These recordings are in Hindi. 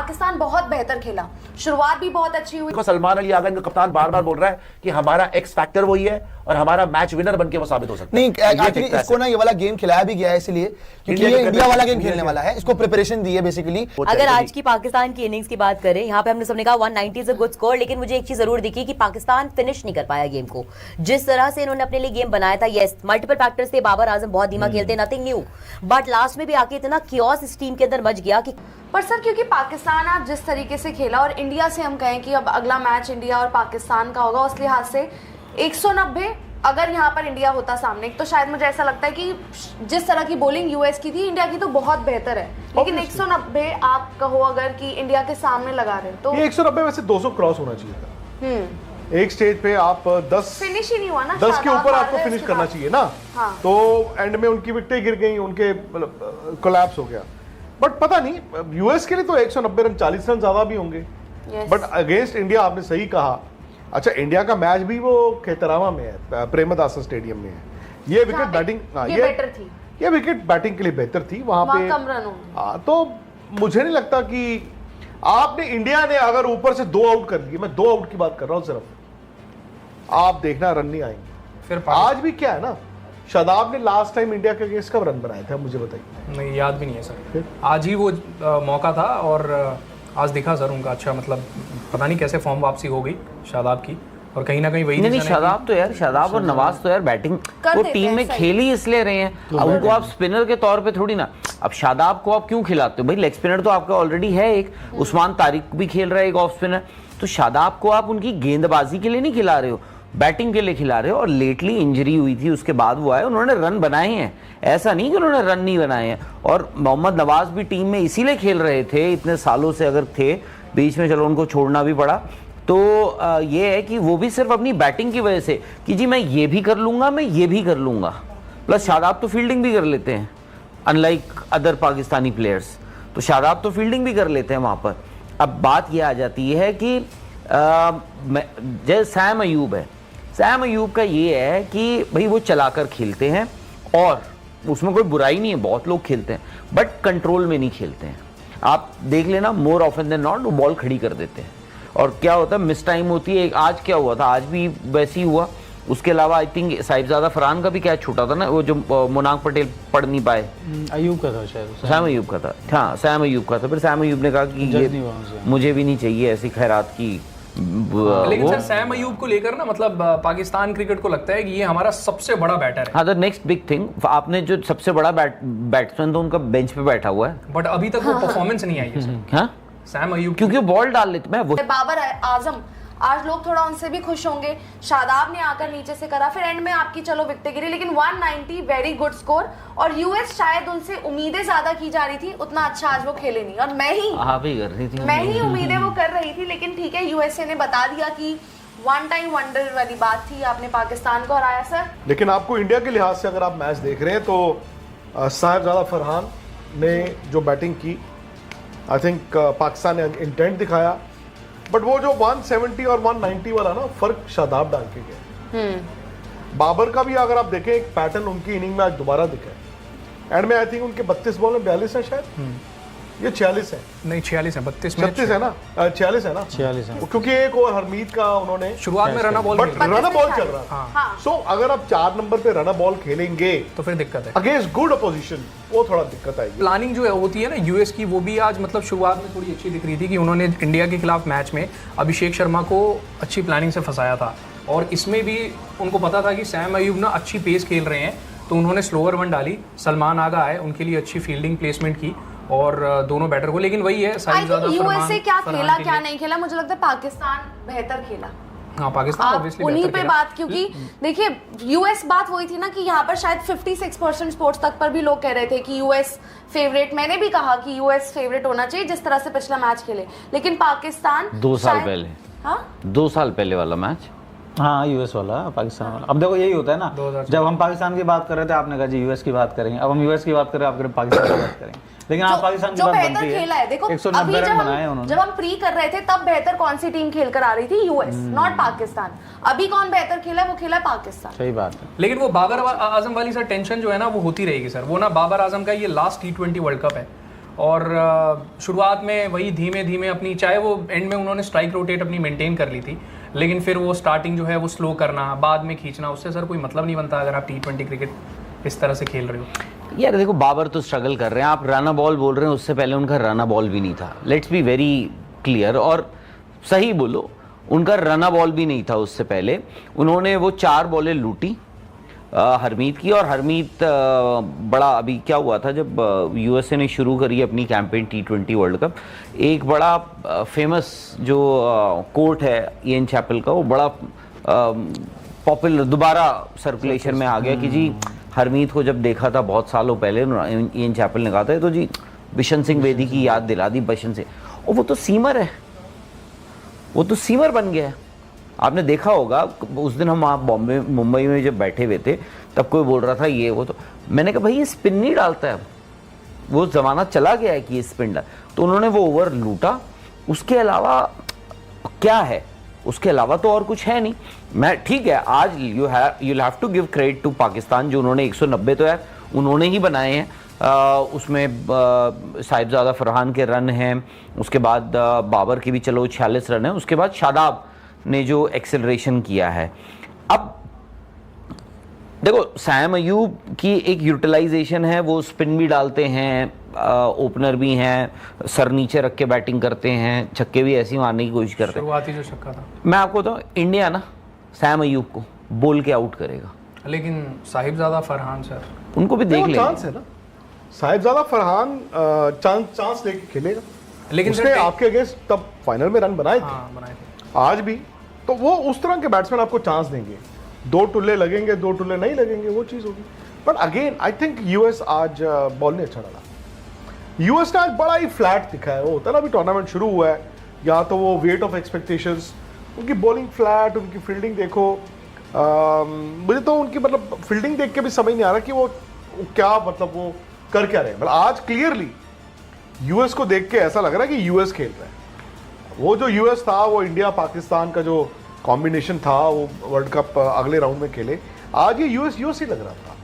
पाकिस्तान बहुत बेहतर खेला, शुरुआत भी बहुत अच्छी हुई। सलमान अली आगा, इनका कप्तान बार बार बोल रहा है कि हमारा एक्स फैक्टर वही है और हमारा मैच विनर बनके वो साबित हो सकता है। नहीं, एक्चुअली इसको ना ये वाला गेम खिलाया भी गया है इसलिए क्योंकि ये इंडिया वाला गेम खेलने वाला है, इसको प्रिपरेशन दी है बेसिकली। अगर आज की पाकिस्तान की इनिंग्स की बात करें, यहाँ पे हमने सबने कहा 190 इज अ गुड स्कोर, लेकिन मुझे एक चीज जरूर दिखी कि पाकिस्तान फिनिश नहीं कर पाया गेम को जिस तरह से इन्होंने अपने लिए गेम बनाया था। यस, मल्टीपल फैक्टर्स थे, बाबर आजम बहुत धीमा खेलते, नथिंग न्यू, बट लास्ट में भी आके इतना कियोस इस टीम के अंदर मच गया कि पर सर क्योंकि पाकिस्तान आज जिस तरीके से खेला और इंडिया से हम कहें कि अब अगला मैच इंडिया और पाकिस्तान का होगा, उस लिहाज से 190 अगर यहाँ पर इंडिया होता सामने तो शायद मुझे ऐसा लगता है कि जिस तरह की बॉलिंग यूएस की थी, इंडिया की तो बहुत बेहतर है, लेकिन 190 आप कहो अगर कि इंडिया के सामने लगा रहे तो ये 190 वैसे 200 क्रॉस होना चाहिए था। एक स्टेज पे आप 10 फिनिश ही नहीं हुआ ना, 10 के ऊपर आपको फिनिश करना चाहिए ना। हाँ। तो एंड में उनकी विकेटें गिर गई, उनके कोलैप्स हो गया। बट पता नहीं, यूएस के लिए तो 190 रन 40 रन ज्यादा भी होंगे, बट अगेंस्ट इंडिया आपने सही कहा। अच्छा, इंडिया का मैच भी वो खेतरामा में है, प्रेमदासा स्टेडियम में है। ये विकेट बैटिंग ये बेटर थी, ये विकेट बैटिंग के लिए बेहतर थी वहां पे, कम रन होंगे। तो मुझे नहीं लगता कि आपने इंडिया ने अगर ऊपर से 2 आउट कर दिए, मैं 2 आउट की बात कर रहा हूं सिर्फ, आप देखना रन नहीं आएंगे। फिर आज भी क्या है ना, शादाब ने लास्ट टाइम इंडिया के अगेंस्ट कब रन बनाए थे मुझे बताइए। नहीं, याद भी नहीं है सर। आज ही वो मौका था और आज दिखा सर उनका अच्छा, मतलब पता नहीं कैसे फॉर्म वापसी हो गई शादाब की, और कहीं ना कहीं वही नहीं शादाब तो यार, शादाब और नवाज तो यार बैटिंग वो टीम में खेल ही इसलिए रहे हैं। अब उनको आप स्पिनर के तौर पे थोड़ी ना, अब शादाब को आप क्यों खिलाते हो भाई? लेग स्पिनर तो आपका ऑलरेडी है एक, उस्मान तारिक भी खेल रहा है एक ऑफ स्पिनर, तो शादाब को आप उनकी गेंदबाजी के लिए नहीं खिला रहे हो, बैटिंग के लिए खिला रहे हो। और लेटली इंजरी हुई थी, उसके बाद वो आए, उन्होंने रन बनाए हैं, ऐसा नहीं कि उन्होंने रन नहीं बनाए हैं। और मोहम्मद नवाज भी टीम में इसीलिए खेल रहे थे इतने सालों से, अगर थे बीच में चलो उनको छोड़ना भी पड़ा, तो ये है कि वो भी सिर्फ अपनी बैटिंग की वजह से कि जी मैं ये भी कर लूंगा, मैं ये भी कर लूंगा, प्लस शादाब तो फील्डिंग भी कर लेते हैं अनलाइक अदर पाकिस्तानी प्लेयर्स, तो शादाब तो फील्डिंग भी कर लेते हैं वहाँ पर। अब बात ये आ जाती है कि जैसे सैम अयूब है, सैम अयूब का ये है कि भाई वो चलाकर खेलते हैं और उसमें कोई बुराई नहीं है, बहुत लोग खेलते हैं, बट कंट्रोल में नहीं खेलते हैं। आप देख लेना, मोर ऑफन देन नॉट वो बॉल खड़ी कर देते हैं और क्या होता है, मिस टाइम होती है। आज क्या हुआ था, आज भी वैसे ही हुआ। उसके अलावा आई थिंक साहिबजादा फरहान का भी कैच छूटा था ना, वो जो मोनाक पटेल पढ़ नहीं पाए, अयूब का था शायद, सैम अयूब का था, हाँ सैम अयूब का था। फिर सैम अयूब ने कहा कि ये मुझे भी नहीं चाहिए ऐसी खैरात की। लेकिन सर सैम अयूब को लेकर ना, मतलब पाकिस्तान क्रिकेट को लगता है कि ये हमारा सबसे बड़ा बैटर है। हाँ, द नेक्स्ट बिग थिंग, आपने जो सबसे बड़ा बैट्समैन तो उनका बेंच पे बैठा हुआ है, बट अभी तक वो परफॉर्मेंस नहीं आई है सर। हाँ सैम अयूब क्योंकि बॉल डाल लेते। मैं वो बाबर आजम, आज लोग थोड़ा उनसे भी खुश होंगे, शादाब ने आकर नीचे से करा, फिर एंड में आपकी चलो विकेटें गिरी, लेकिन 190 वेरी गुड स्कोर। और यूएस शायद उनसे उम्मीदें ज्यादा की जा रही थी, उतना अच्छा आज वो खेले नहीं, और मैं ही कर रही थी, मैं ही उम्मीदें वो कर रही थी, लेकिन ठीक है, यूएसए ने बता दिया कि वन टाइम वंडर वाली बात थी, आपने पाकिस्तान को हराया सर। लेकिन आपको इंडिया के लिहाज से अगर आप मैच देख रहे हैं तो साहिबजादा फरहान ने जो बैटिंग की, आई थिंक पाकिस्तान ने इंटेंट दिखाया, बट वो जो 170 और 190 वाला ना फर्क शादाब डाल के गया। बाबर का भी अगर आप देखें एक पैटर्न उनकी इनिंग में आज दोबारा दिखा है। एंड में आई थिंक उनके 32 बॉल में 42 है शायद, ये 46 है, नहीं 46 है, 32 है ना, 46 है ना, 46 है, क्योंकि एक और हरमीत का उन्होंने शुरुआत में रना बॉल, बट रना बॉल चल रहा था। सो अगर आप 4 नंबर पे रना बॉल खेलेंगे तो फिर दिक्कत है अगेंस्ट गुड अपोजिशन, वो थोड़ा दिक्कत आएगी। प्लानिंग जो होती है ना यूएस की, वो भी आज मतलब शुरुआत में थोड़ी अच्छी दिख रही थी कि उन्होंने इंडिया के खिलाफ मैच में अभिषेक शर्मा को अच्छी प्लानिंग से फंसाया था, और इसमें भी उनको पता था कि सैम अयूब ना अच्छी पेस खेल रहे हैं, तो उन्होंने स्लोअर वन डाली, सलमान आगा आए, उनके लिए अच्छी फील्डिंग प्लेसमेंट की और दोनों बैटर को। लेकिन वही है, यूएसए क्या खेला क्या नहीं खेला, मुझे लगता है पाकिस्तान बेहतर खेला। हाँ, पाकिस्तान ऑब्वियसली उन्हीं पे बात, क्योंकि देखिए यूएस बात वही थी ना कि यहाँ पर शायद 56% स्पोर्ट्स तक पर भी लोग कह रहे थे कि यूएस फेवरेट, मैंने भी कहा कि यूएस फेवरेट होना चाहिए जिस तरह से पिछला मैच खेले, लेकिन पाकिस्तान 2 साल पहले, हाँ 2 साल पहले वाला मैच, हाँ यूएस वाला पाकिस्तान वाला। अब देखो यही होता है ना, जब हम पाकिस्तान की बात कर रहे थे आपने कहा जी यूएस की बात करेंगे, अब हम यूएस की बात कर रहे हैं, आप करें पाकिस्तान की बात करेंगे, लेकिन आप पाकिस्तान की बात बनती है। खेला है, देखो 190 रन बनाए उन्होंने। जब हम प्री कर रहे थे तब बेहतर कौन सी टीम खेल कर आ रही थी, यूएस, नॉट पाकिस्तान। अभी कौन बेहतर खेला, वो खेला पाकिस्तान। सही बात है, लेकिन वो बाबर आजम वाली सर टेंशन जो है ना वो होती रहेगी सर। वो ना बाबर आजम का ये लास्ट T20 वर्ल्ड कप है, और शुरुआत में वही धीमे धीमे अपनी, चाहे वो एंड में उन्होंने स्ट्राइक रोटेट अपनी मेंटेन कर ली थी, लेकिन फिर वो स्टार्टिंग जो है वो स्लो करना, बाद में खींचना, उससे सर कोई मतलब नहीं बनता अगर आप T20 क्रिकेट इस तरह से खेल रहे हो। यार देखो, बाबर तो स्ट्रगल कर रहे हैं, आप रन बॉल बोल रहे हैं, उससे पहले उनका रन बॉल भी नहीं था। लेट्स बी वेरी क्लियर, और सही बोलो, उनका रन बॉल भी नहीं था उससे पहले। उन्होंने वो 4 बॉलें लूटी हरमीत की, और हरमीत बड़ा, अभी क्या हुआ था जब यूएसए ने शुरू करी अपनी कैंपेन T20 वर्ल्ड कप, एक बड़ा फेमस जो कोट है इयन चैपल का, वो बड़ा पॉपुलर दोबारा सर्कुलेशन में आ गया कि जी हरमीत को जब देखा था बहुत सालों पहले, इयन चैपल ने कहा था तो जी बिशन सिंह बेदी की याद दिला दी बिशन सिंह, और वो तो सीमर है, वो तो सीमर बन गया है। आपने देखा होगा उस दिन हम मुंबई में जब बैठे हुए थे, तब कोई बोल रहा था ये वो, तो मैंने कहा भाई ये स्पिन नहीं डालता है, वो जमाना चला गया है कि ये स्पिन डाल, तो उन्होंने वो ओवर लूटा, उसके अलावा क्या है, उसके अलावा तो और कुछ है नहीं। मैं ठीक है, आज you have to give credit to Pakistan, जो उन्होंने 190 तो यार उन्होंने ही बनाए हैं, उसमें साहिबजादा फरहान के रन हैं, उसके बाद बाबर के भी चलो 46 रन है, उसके बाद शादाब ने जो एक्सेलरेशन किया है। अब देखो सैम अयूब की एक यूटिलाइजेशन है, वो स्पिन भी डालते हैं, ओपनर भी हैं, सर नीचे रख के बैटिंग करते हैं, छक्के भी ऐसे ही मारने की कोशिश करते हैं। शुरुआती जो छक्का था, मैं आपको तो इंडिया ना सैम अयूब को बोल के आउट करेगा, लेकिन साहिबजादा फरहान सर उनको भी देख लेंगे। चांस है ना, साहिबजादा फरहान चांस लेके खेलेगा, लेकिन उसने आपके अगेंस्ट तब फाइनल में रन बनाए थे, हाँ बनाए थे, आज भी तो वो उस तरह के बैट्समैन आपको चांस देंगे, 2 टुल्ले लगेंगे 2 टुल्ले नहीं लगेंगे, वो चीज होगी। But again I think US आज बॉल नहीं अच्छा डाला, यूएस ने आज बड़ा ही फ्लैट दिखा है। वो होता है ना, अभी टूर्नामेंट शुरू हुआ है, या तो वो वेट ऑफ एक्सपेक्टेशंस, उनकी बॉलिंग फ्लैट, उनकी फील्डिंग देखो, मुझे तो उनकी मतलब फील्डिंग देख के भी समझ नहीं आ रहा कि वो क्या मतलब वो कर क्या रहे हैं। मतलब आज क्लियरली यूएस को देख के ऐसा लग रहा है कि यूएस खेल रहा है। वो जो यूएस था, वो इंडिया पाकिस्तान का जो कॉम्बिनेशन था, वो वर्ल्ड कप अगले राउंड में खेले, आज ये यूएस ही लग रहा था।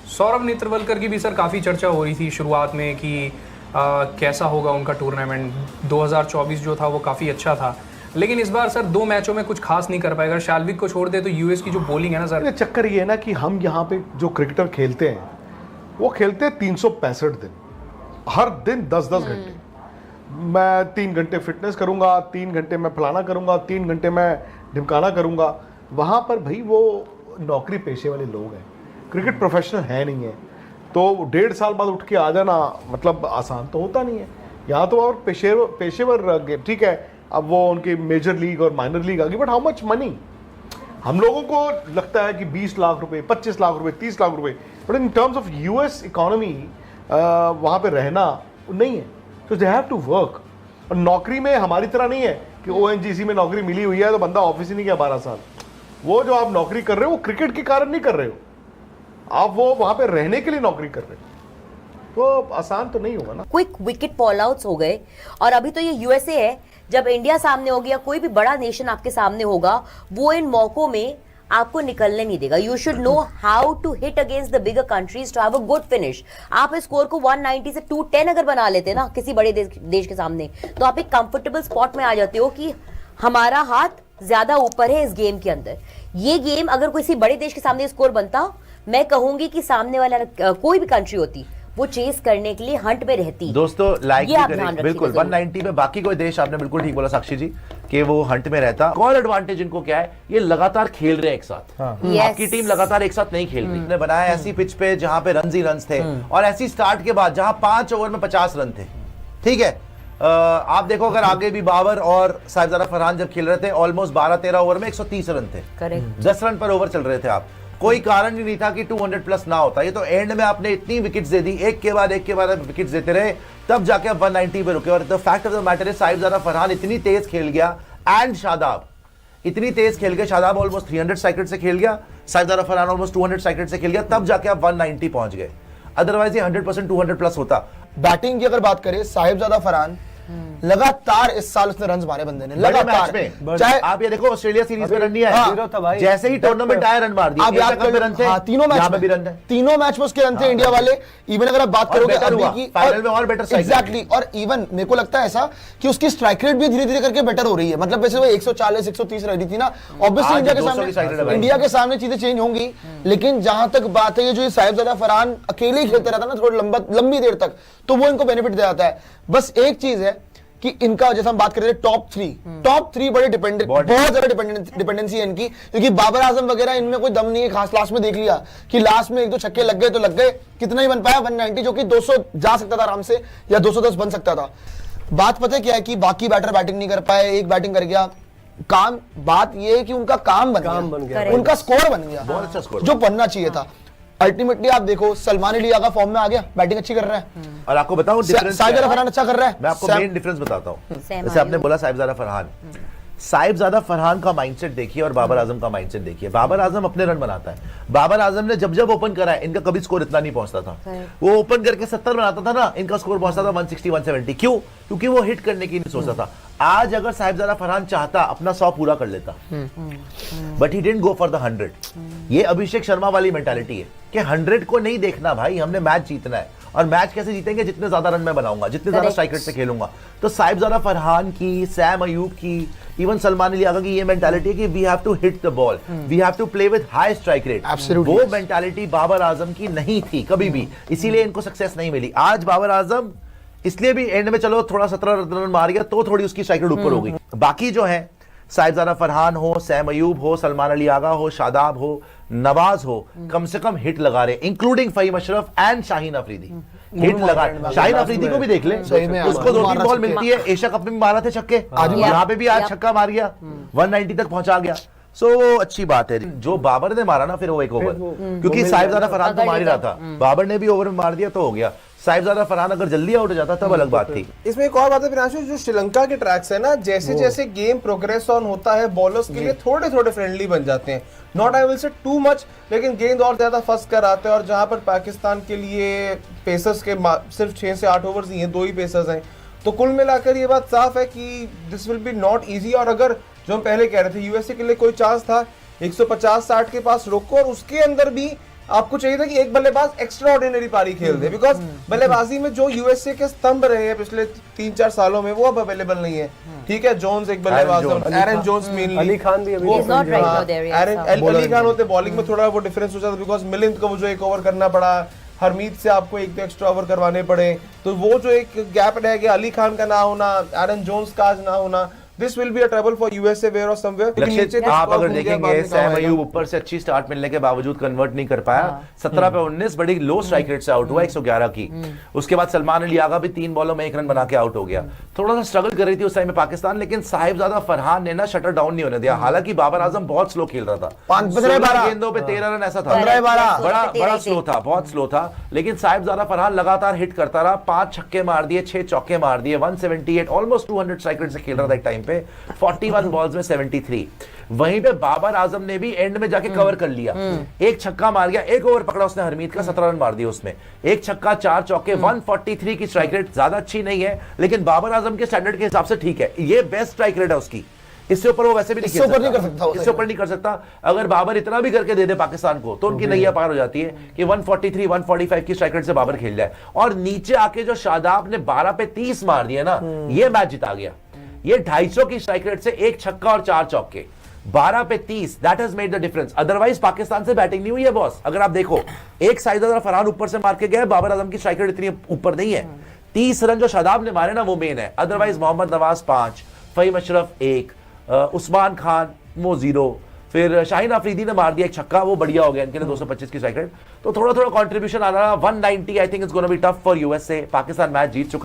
सौरभ नेत्रवलकर की भी सर काफ़ी चर्चा हो रही थी शुरुआत में कि कैसा होगा उनका टूर्नामेंट। 2024 जो था वो काफ़ी अच्छा था, लेकिन इस बार सर 2 मैचों में कुछ खास नहीं कर पाएगा। अगर शाल्विक को छोड़ दे तो यूएस की जो बॉलिंग है ना सर, चक्कर ये है ना कि हम यहाँ पे जो क्रिकेटर खेलते हैं वो खेलते हैं 365 दिन, हर दिन 10-10 घंटे। मैं 3 घंटे फिटनेस करूँगा, 3 घंटे मैं फलाना करूँगा, 3 घंटे मैं ढिमकाना करूँगा। वहाँ पर भाई वो नौकरी पेशे वाले लोग हैं, क्रिकेट प्रोफेशनल है नहीं है, तो 1.5 साल बाद उठ के आ जाना मतलब आसान तो होता नहीं है। यहाँ तो और पेशेवर गेम, ठीक है, अब वो उनकी मेजर लीग और माइनर लीग आ गई, बट हाउ मच मनी। हम लोगों को लगता है कि 20 लाख रुपए, 25 लाख रुपए, 30 लाख रुपए, but in terms of US economy वहाँ पे रहना नहीं है, तो दे हैव टू वर्क। और नौकरी में हमारी तरह नहीं है कि ओएनजीसी में नौकरी मिली हुई है तो बंदा ऑफिस ही नहीं गया 12 साल। वो जो आप नौकरी कर रहे हो वो क्रिकेट के कारण नहीं कर रहे हो, आप वो वहां पे रहने के लिए नौकरी कर रहे हो, तो आसान तो नहीं होगा ना। क्विक विकेट फॉल आउट्स हो गए, और अभी तो ये यूएसए है, जब इंडिया सामने हो गया, कोई भी बड़ा नेशन आपके सामने होगा, वो इन मौकों में आपको निकलने नहीं देगा। You should know how to hit against the bigger countries to have a good finish. आप इस स्कोर को 190 से 210 अगर बना लेते ना किसी बड़े देश के सामने, तो आप एक कंफर्टेबल स्पॉट में आ जाते हो कि हमारा हाथ ज्यादा ऊपर है इस गेम के अंदर। ये गेम अगर किसी बड़े देश के सामने स्कोर बनता, मैं कहूंगी कि सामने वाला कोई भी कंट्री होती, वो चेस करने के लिए हंट में रहती। दोस्तों लाइक ये आप भी ध्यान करें, रखिएगा बिल्कुल जरूर। 190 में बाकी कोई देश, आपने बिल्कुल ठीक बोला साक्षी जी, कि वो हंट में रहता। कॉल एडवांटेज इनको क्या है, ये लगातार खेल रहे हैं एक साथ। Yes. आपकी टीम लगातार एक साथ नहीं खेल रही। ने बनाया ऐसी पिच पे जहां पे रन ही रन थे, और ऐसी स्टार्ट के बाद जहां 5 ओवर में 50 रन थे। ठीक है, आप देखो अगर आगे भी बाबर और साहिबजादा फरहान जब खेल रहे थे, ऑलमोस्ट 12-13 ओवर में 130 रन थे। करेक्ट। 10 रन पर ओवर चल रहे थे आप, कोई कारण ही नहीं था कि 200 प्लस ना होता। ये तो एंड में आपने इतनी विकेट्स दे दी, एक के बाद विकेट्स देते रहे, तब जाके आप 190 पे रुके। और the fact of the matter है, साहिबजादा फरहान इतनी तेज खेल गया, एंड शादाब इतनी तेज खेल गया, शादाब ऑलमोस्ट 300 साइकिल से खेल गया, साहिबजादा फरहान ऑलमोस्ट 200 साइकिल से खेल गया, तब जाके आप 190 पहुंच गए। अदरवाइज ये 100% 200 प्लस होता। बैटिंग की अगर बात करें, साहिबजादा फरहान लगातार इस साल उसने रन मारे बंदे ने, बड़े मैच लगातार। में चाहे आप ये देखो ऑस्ट्रेलिया सीरीज में रन नहीं हाँ, जीरो था आया, भाई। जैसे ही टूर्नामेंट आया रन मार दिया। आप याद एशिया कप में रन थे, हाँ, तीनों यहाँ मैच पे भी रन थे। तीनों मैच में उसके रन थे इंडिया वाले। इवन अगर आप बात और करोगे better अभी हुआ, की, फाइनल में और better strike एग्जैक्टली, और इवन मेरे को लगता है ऐसा कि उसकी स्ट्राइक रेट भी धीरे धीरे करके बेटर हो रही है। मतलब वैसे वो 140 130 रह रही थी ना, ऑब्वियसली आज इंडिया के 200 की strike rate है सामने भाई। इंडिया के सामने चीजें चेंज होंगी, लेकिन जहां तक बात है ये जो साहिबजादा फरहान अकेले ही खेलता रहता ना थोड़ी लंबी देर तक, तो वो इनको बेनिफिट दे जाता है। बस एक चीज है कि इनका जैसे हम बात कर रहे थे टॉप थ्री बड़े डिपेंडेंट, बहुत ज्यादा डिपेंडेंसी है इनकी, क्योंकि बाबर आजम वगैरह इनमें कोई दम नहीं है खास। लास्ट में देख लिया कि लास्ट में 1-2 छक्के लग गए तो लग गए, कितना ही बन पाया 190, जो कि 200 जा सकता था आराम से, या 210 बन सकता था। बात पता है क्या है कि बाकी बैटर बैटिंग नहीं कर पाए, एक बैटिंग कर गया काम। बात ये है कि उनका काम बन गया, उनका स्कोर बन गया, बहुत अच्छा स्कोर जो बनना चाहिए था। अल्टीमेटली आप देखो सलमान अली आगा फॉर्म में आ गया, बैटिंग अच्छी कर रहा है, और आपको बताऊं डिफरेंस साहिबजादा फरहान अच्छा कर रहा है। मैं आपको मेन डिफरेंस बताता हूं। सैम जैसे आपने आयूब। बोला साहिबजादा फरहान, साहिबजादा फरहान का माइंडसेट देखिए और बाबर आजम का माइंडसेट देखिए। बाबर आजम अपने रन बनाता है। बाबर आजम ने जब ओपन करा है इनका कभी स्कोर इतना नहीं पहुंचता था। वो ओपन करके 70 बनाता था ना, इनका स्कोर पहुंचता था 160 170। क्यों? क्योंकि वो हिट करने की नहीं सोचता था। आज अगर साहिबजादा फरहान चाहता अपना 100 पूरा कर लेता, but he didn't go for the 100। ये अभिषेक शर्मा वाली मेंटालिटी है कि 100 को नहीं देखना भाई, हमने मैच जीतना है। और मैच कैसे जीतेंगे? जितने ज्यादा रन मैं बनाऊंगा, जितने ज्यादा स्ट्राइक रेट से खेलूंगा। तो साहिबजादा फरहान की, सैम अयूब की, इवन सलमान अली आगा की ये मेंटालिटी है कि we have to hit the ball, we have to play with high strike rate. Absolutely. वो मेंटालिटी बाबर आजम की नहीं थी कभी भी, इसीलिए इनको सक्सेस नहीं मिली। आज बाबर आजम इसलिए भी एंड में चलो थोड़ा 17 रन मार गया तो थोड़ी उसकी स्ट्राइक रेट ऊपर हो गई। बाकी जो है साहिबजादा फरहान हो, सैम अयूब हो, सलमान अली आगा हो, शादाब हो, नवाज हो, कम से कम हिट लगा रहे, including Faheem Ashraf and Shaheen Afridi. Hit लगा, शाहीन अफरीदी को भी देख ले, सही में उसको 2-3 बॉल मिलती है। एशिया कप में मारा थे छक्के, यहाँ पे भी आज छक्का मार गया, 190 तक पहुंचा गया। सो अच्छी बात है। जो बाबर ने मारा ना फिर वो एक ओवर, क्योंकि साहिबजादा फरहान तो मार ही रहा था, बाबर ने भी ओवर में मार दिया तो हो गया। साहिबजादा फरहान अगर जल्दी आउट हो जाता तब अलग बात थी। इसमें एक और बात है प्रियांशु, जो श्रीलंका के ट्रैक्स है ना, जैसे जैसे गेम प्रोग्रेस ऑन होता है बॉलर्स के लिए थोड़े थोड़े फ्रेंडली बन जाते हैं। Not I will say too much, लेकिन गेंद और ज्यादा फंस कर आते हैं। और जहां पर पाकिस्तान के लिए पेसर्स के सिर्फ 6 से 8 ओवर्स ही हैं, 2 ही पेसर्स हैं, तो कुल मिलाकर ये बात साफ है कि this will B not easy. और अगर जो हम पहले कह रहे थे यूएसए के लिए कोई चांस था 150-60 के पास रोको, और उसके अंदर भी आपको चाहिए था कि एक बल्लेबाज एक्स्ट्रा ऑर्डिनरी पारी खेल दे, बिकॉज बल्लेबाजी में जो यूएसए के स्तंभ रहे हैं पिछले 3-4 सालों में वो अब अवेलेबल नहीं है। ठीक है, जोन्स एक बल्लेबाज, एरन जोन्स मेनली, अली खान भी अभी He's not right now there, yeah, Ali Khan होते बॉलिंग में थोड़ा वो डिफरेंस हो जाता, बिकॉज मिलिंद को वो जो एक ओवर करना पड़ा, हरमीत से आपको 1-2 एक्स्ट्रा ओवर करवाने पड़े, तो वो जो एक गैप रह गया, अली खान का ना होना, एरन जोन्स का आज ना होना, this will be a trouble for USA where और समवेयर। लक्षित आप अगर देखेंगे सैम अयूब ऊपर से अच्छी स्टार्ट मिलने के बावजूद कन्वर्ट नहीं कर पाया। 17 पे 19 बड़ी लो स्ट्राइक रेट से आउट हुआ 111 की। उसके बाद सलमान अली आगा भी 3 बॉलों में 1 रन बना के आउट हो गया। थोड़ा सा स्ट्रगल कर रही थी उस टाइम में पाकिस्तान, लेकिन साहिबजादा फरहान ने ना शटर डाउन नहीं होने दिया। हालांकि बाबर आजम बहुत स्लो खेल रहा था, 15-12 गेंदों पे 13 रन ऐसा था, 15-12 बड़ा स्लो था, बहुत स्लो था। लेकिन साहिबजादा फरहान लगातार हिट करता रहा, 5 छक्के मार दिए, 6 चौके मार दिए, 178 ऑलमोस्ट 200 स्ट्राइक रेट से खेल रहा था एक टाइम पे, 41 बॉल्स में 73। वहीं पे बाबर आजम ने भी एंड में जाके कवर कर लिया, एक छक्का मार गया, एक ओवर पकड़ा उसने हरमीत का, 17 रन मार दिए उसमें, एक छक्का 4 चौके, 143 की स्ट्राइक रेट। ज्यादा अच्छी नहीं है लेकिन बाबर आजम के स्टैंडर्ड के हिसाब से ठीक है, ये बेस्ट स्ट्राइक रेट है उसकी। इससे ऊपर वो वैसे भी नहीं इससे ऊपर नहीं कर सकता, इससे ऊपर नहीं कर सकता। अगर बाबर इतना भी करके दे दे पाकिस्तान को तो उनकी नैया पार हो जाती है कि 143 145 की स्ट्राइक रेट से बाबर खेल जाए। और नीचे आके जो शादाब ने 12 पे 30 मार दिया ना, ये मैच जिता गया। ये 250 की स्ट्राइक रेट से एक छक्का और 4 चौके, 12 पे 30, that has made the difference. Otherwise Pakistan से बैटिंग नहीं हुई है बॉस। अगर आप देखो, एक साहिबजादा फरहान ऊपर से मार के गए, बाबर आजम की स्ट्राइक रेट इतनी ऊपर नहीं है। 30 रन जो शादाब ने मारे ना वो मेन है, अदरवाइज मोहम्मद नवाज 5, फहीम अशरफ 1, उस्मान खान वो 0, फिर शाहीन अफरीदी ने मार दिया एक छक्का, वो बढ़िया हो गया इनके लिए 225 की स्ट्राइक रेट। तो थोड़ा थोड़ा कंट्रीब्यूशन आ रहा। 190 I think it's gonna be tough for USA. Pakistan match जीत चुका।